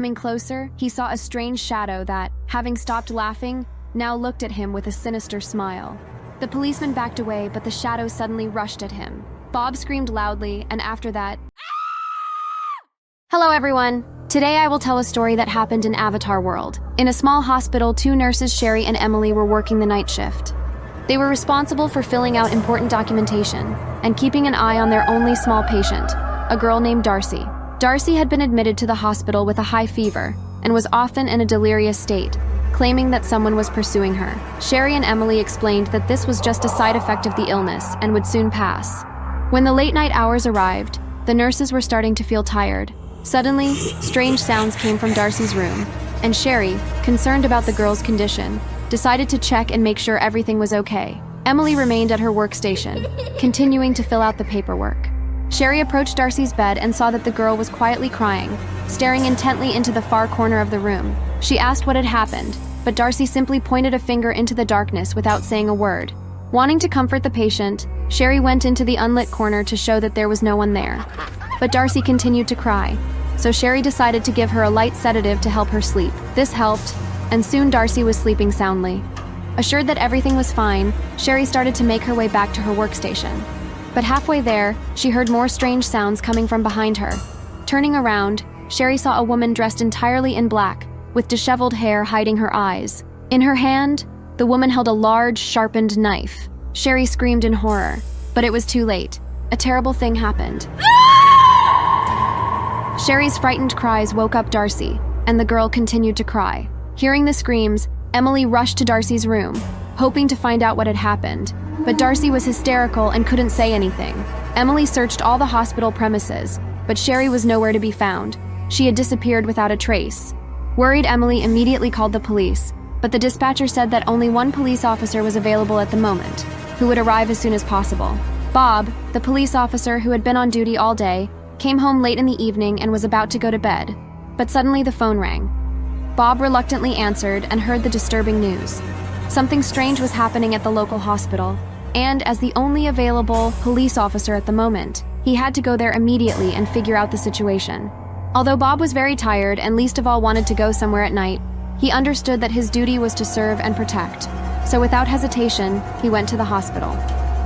Coming closer, he saw a strange shadow that, having stopped laughing, now looked at him with a sinister smile. The policeman backed away, but the shadow suddenly rushed at him. Bob screamed loudly, and after that, Hello everyone! Today I will tell a story that happened in Avatar World. In a small hospital, two nurses, Sherry and Emily, were working the night shift. They were responsible for filling out important documentation and keeping an eye on their only small patient, a girl named Darcy. Darcy had been admitted to the hospital with a high fever and was often in a delirious state, claiming that someone was pursuing her. Sherry and Emily explained that this was just a side effect of the illness and would soon pass. When the late night hours arrived, the nurses were starting to feel tired. Suddenly, strange sounds came from Darcy's room, and Sherry, concerned about the girl's condition, decided to check and make sure everything was okay. Emily remained at her workstation, continuing to fill out the paperwork. Sherry approached Darcy's bed and saw that the girl was quietly crying, staring intently into the far corner of the room. She asked what had happened, but Darcy simply pointed a finger into the darkness without saying a word. Wanting to comfort the patient, Sherry went into the unlit corner to show that there was no one there. But Darcy continued to cry, so Sherry decided to give her a light sedative to help her sleep. This helped, and soon Darcy was sleeping soundly. Assured that everything was fine, Sherry started to make her way back to her workstation. But halfway there, she heard more strange sounds coming from behind her. Turning around, Sherry saw a woman dressed entirely in black, with disheveled hair hiding her eyes. In her hand, the woman held a large, sharpened knife. Sherry screamed in horror, but it was too late. A terrible thing happened. Sherry's frightened cries woke up Darcy, and the girl continued to cry. Hearing the screams, Emily rushed to Darcy's room, hoping to find out what had happened. But Darcy was hysterical and couldn't say anything. Emily searched all the hospital premises, but Sherry was nowhere to be found. She had disappeared without a trace. Worried, Emily immediately called the police, but the dispatcher said that only one police officer was available at the moment, who would arrive as soon as possible. Bob, the police officer who had been on duty all day, came home late in the evening and was about to go to bed, but suddenly the phone rang. Bob reluctantly answered and heard the disturbing news. Something strange was happening at the local hospital, and as the only available police officer at the moment, he had to go there immediately and figure out the situation. Although Bob was very tired and least of all wanted to go somewhere at night, he understood that his duty was to serve and protect. So without hesitation, he went to the hospital.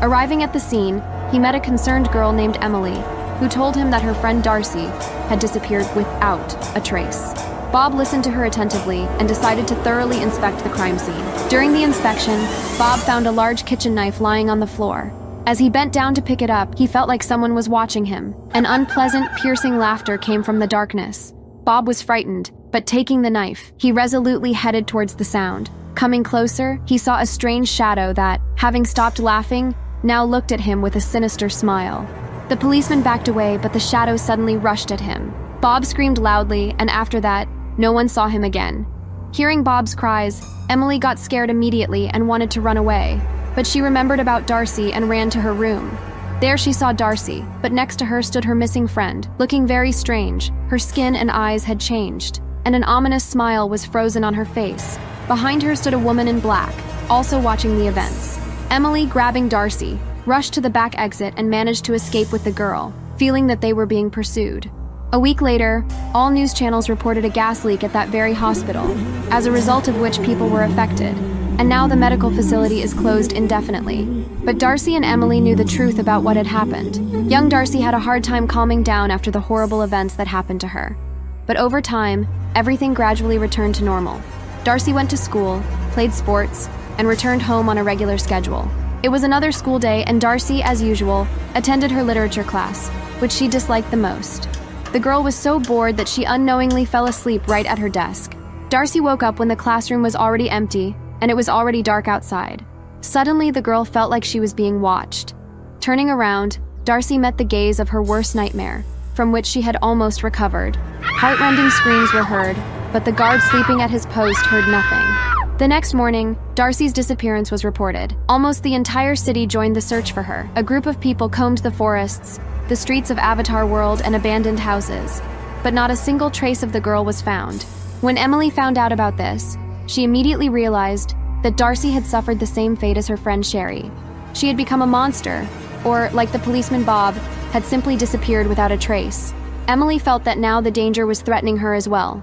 Arriving at the scene, he met a concerned girl named Emily, who told him that her friend Darcy had disappeared without a trace. Bob listened to her attentively and decided to thoroughly inspect the crime scene. During the inspection, Bob found a large kitchen knife lying on the floor. As he bent down to pick it up, he felt like someone was watching him. An unpleasant, piercing laughter came from the darkness. Bob was frightened, but taking the knife, he resolutely headed towards the sound. Coming closer, he saw a strange shadow that, having stopped laughing, now looked at him with a sinister smile. The policeman backed away, but the shadow suddenly rushed at him. Bob screamed loudly, and after that, no one saw him again. Hearing Bob's cries, Emily got scared immediately and wanted to run away, but she remembered about Darcy and ran to her room. There she saw Darcy, but next to her stood her missing friend, looking very strange. Her skin and eyes had changed, and an ominous smile was frozen on her face. Behind her stood a woman in black, also watching the events. Emily, grabbing Darcy, rushed to the back exit and managed to escape with the girl, feeling that they were being pursued. A week later, all news channels reported a gas leak at that very hospital, as a result of which people were affected, and now the medical facility is closed indefinitely. But Darcy and Emily knew the truth about what had happened. Young Darcy had a hard time calming down after the horrible events that happened to her. But over time, everything gradually returned to normal. Darcy went to school, played sports, and returned home on a regular schedule. It was another school day, and Darcy, as usual, attended her literature class, which she disliked the most. The girl was so bored that she unknowingly fell asleep right at her desk. Darcy woke up when the classroom was already empty, and it was already dark outside. Suddenly, the girl felt like she was being watched. Turning around, Darcy met the gaze of her worst nightmare, from which she had almost recovered. Heartrending screams were heard, but the guard sleeping at his post heard nothing. The next morning, Darcy's disappearance was reported. Almost the entire city joined the search for her. A group of people combed the forests, the streets of Avatar World, and abandoned houses, but not a single trace of the girl was found. When Emily found out about this, she immediately realized that Darcy had suffered the same fate as her friend Sherry. She had become a monster, or, like the policeman Bob, had simply disappeared without a trace. Emily felt that now the danger was threatening her as well.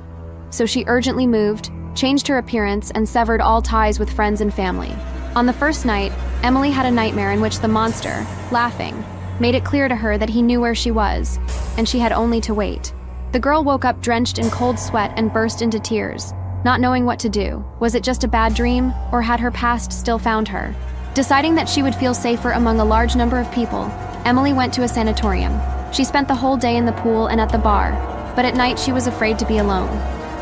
so she urgently moved, changed her appearance, and severed all ties with friends and family. On the first night, Emily had a nightmare in which the monster, laughing, made it clear to her that he knew where she was, and she had only to wait. The girl woke up drenched in cold sweat and burst into tears, not knowing what to do. Was it just a bad dream, or had her past still found her? Deciding that she would feel safer among a large number of people, Emily went to a sanatorium. She spent the whole day in the pool and at the bar, but at night she was afraid to be alone.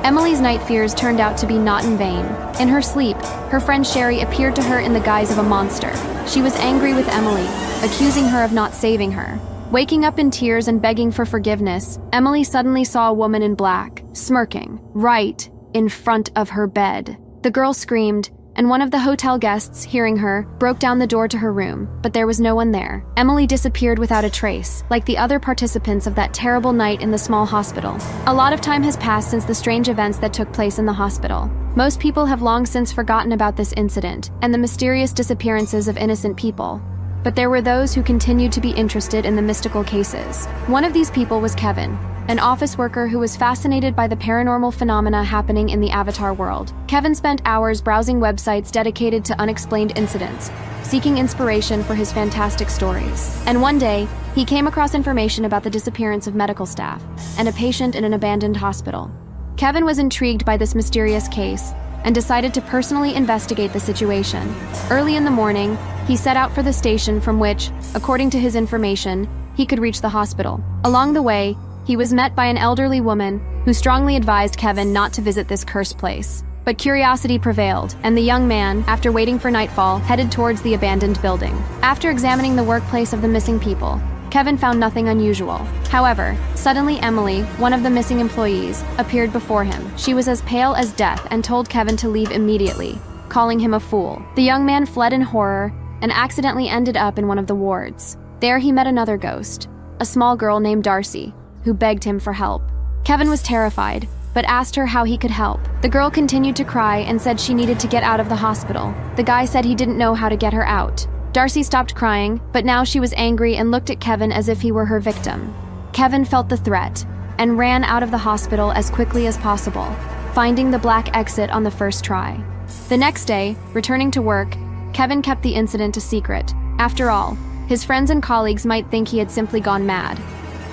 Emily's night fears turned out to be not in vain. In her sleep, her friend Sherry appeared to her in the guise of a monster. She was angry with Emily, accusing her of not saving her. Waking up in tears and begging for forgiveness, Emily suddenly saw a woman in black, smirking, right in front of her bed. The girl screamed, and one of the hotel guests, hearing her, broke down the door to her room, but there was no one there. Emily disappeared without a trace, like the other participants of that terrible night in the small hospital. A lot of time has passed since the strange events that took place in the hospital. Most people have long since forgotten about this incident and the mysterious disappearances of innocent people. But there were those who continued to be interested in the mystical cases. One of these people was Kevin, an office worker who was fascinated by the paranormal phenomena happening in the Avatar world. Kevin spent hours browsing websites dedicated to unexplained incidents, seeking inspiration for his fantastic stories. And one day, he came across information about the disappearance of medical staff and a patient in an abandoned hospital. Kevin was intrigued by this mysterious case and decided to personally investigate the situation. Early in the morning, he set out for the station from which, according to his information, he could reach the hospital. Along the way, he was met by an elderly woman who strongly advised Kevin not to visit this cursed place. But curiosity prevailed, and the young man, after waiting for nightfall, headed towards the abandoned building. After examining the workplace of the missing people, Kevin found nothing unusual. However, suddenly Emily, one of the missing employees, appeared before him. She was as pale as death and told Kevin to leave immediately, calling him a fool. The young man fled in horror and accidentally ended up in one of the wards. There he met another ghost, a small girl named Darcy, who begged him for help. Kevin was terrified, but asked her how he could help. The girl continued to cry and said she needed to get out of the hospital. The guy said he didn't know how to get her out. Darcy stopped crying, but now she was angry and looked at Kevin as if he were her victim. Kevin felt the threat and ran out of the hospital as quickly as possible, finding the black exit on the first try. The next day, returning to work, Kevin kept the incident a secret. After all, his friends and colleagues might think he had simply gone mad.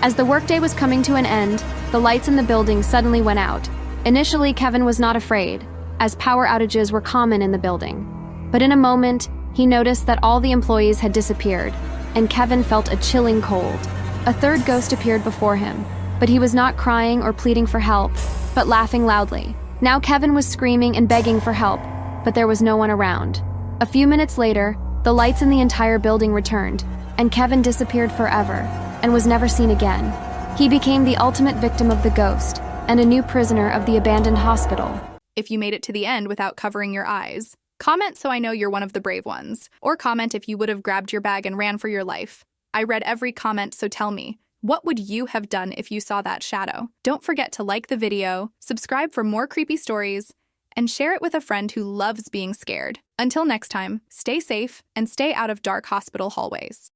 As the workday was coming to an end, the lights in the building suddenly went out. Initially, Kevin was not afraid, as power outages were common in the building. But in a moment, he noticed that all the employees had disappeared, and Kevin felt a chilling cold. A third ghost appeared before him, but he was not crying or pleading for help, but laughing loudly. Now Kevin was screaming and begging for help, but there was no one around. A few minutes later, the lights in the entire building returned, and Kevin disappeared forever and was never seen again. He became the ultimate victim of the ghost and a new prisoner of the abandoned hospital. If you made it to the end without covering your eyes, comment so I know you're one of the brave ones, or comment if you would have grabbed your bag and ran for your life. I read every comment, so tell me, what would you have done if you saw that shadow? Don't forget to like the video, subscribe for more creepy stories, and share it with a friend who loves being scared. Until next time, stay safe and stay out of dark hospital hallways.